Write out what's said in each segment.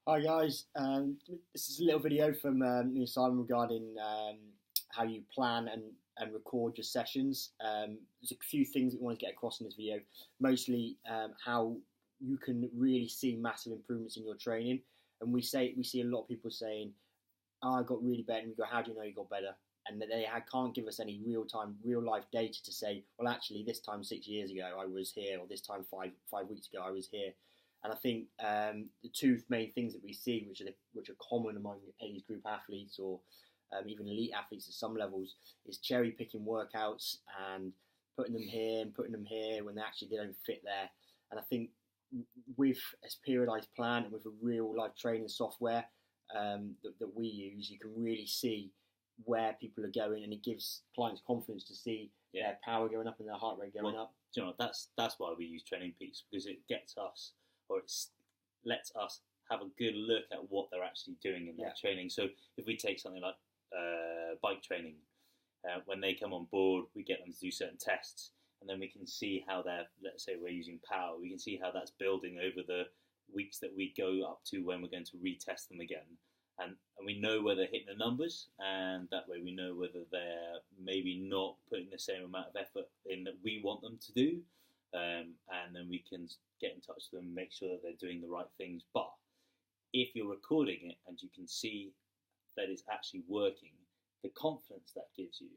Hi guys, this is a little video from me, Simon, regarding how you plan and record your sessions. There's a few things that we want to get across in this video, mostly how you can really see massive improvements in your training. And we see a lot of people saying, "Oh, I got really better," and we go, "How do you know you got better?" And they can't give us any real life data to say, "Well, actually, this time 6 years ago I was here, or this time five weeks ago I was here." And I think the two main things that we see, which are common among age group athletes or even elite athletes at some levels, is cherry picking workouts and putting them here and putting them here when they don't fit there. And I think with a periodized plan and with a real life training software that we use, you can really see where people are going, and it gives clients confidence to see their power going up and their heart rate going up. Do you know, that's why we use Training Peaks, because it gets us, or it lets us have a good look at what they're actually doing in their training. So if we take something like bike training, when they come on board, we get them to do certain tests, and then we can see how let's say we're using power, we can see how that's building over the weeks that we go up to when we're going to retest them again. And we know whether they're hitting the numbers, and that way we know whether they're maybe not putting the same amount of effort in that we want them to do. And then we can get in touch with them, make sure that they're doing the right things. But if you're recording it and you can see that it's actually working, the confidence that gives you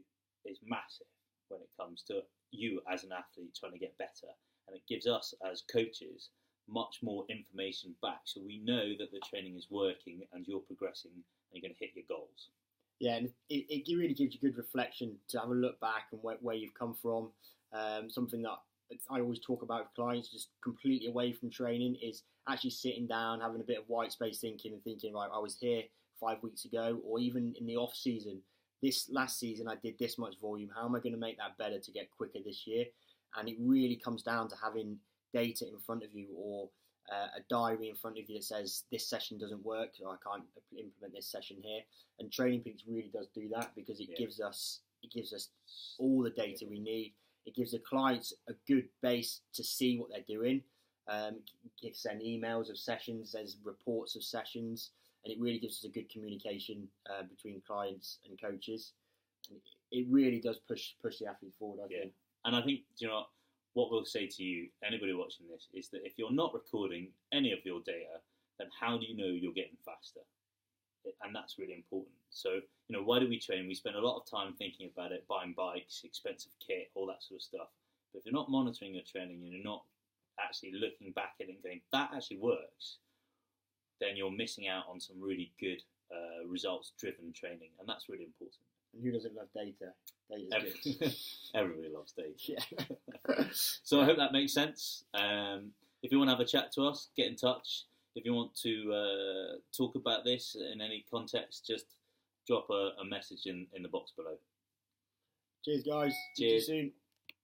is massive when it comes to you as an athlete trying to get better. And it gives us as coaches much more information back, so we know that the training is working and you're progressing and you're going to hit your goals. Yeah, and it really gives you good reflection to have a look back and where you've come from. Something that I always talk about with clients, just completely away from training, is actually sitting down, having a bit of white space thinking and thinking, right, I was here 5 weeks ago, or even in the off season, this last season I did this much volume. How am I going to make that better to get quicker this year? And it really comes down to having data in front of you, or a diary in front of you that says this session doesn't work, or I can't implement this session here. And Training Peaks really does do that, because it gives us all the data we need. It gives the clients a good base to see what they're doing. It sends emails of sessions, there's reports of sessions, and it really gives us a good communication between clients and coaches. And it really does push the athlete forward, I think. And I think, what we'll say to you, anybody watching this, is that if you're not recording any of your data, then how do you know you're getting faster? And that's really important. So, why do we train? We spend a lot of time thinking about it, buying bikes, expensive kit, all that sort of stuff. But if you're not monitoring your training and you're not actually looking back at it and going, that actually works, then you're missing out on some really good results-driven training. And that's really important. And who doesn't love data? Data's good. Everybody loves data. Yeah. So I hope that makes sense. If you want to have a chat to us, get in touch. If you want to talk about this in any context, just drop a message in the box below. Cheers, guys. Cheers. See you soon.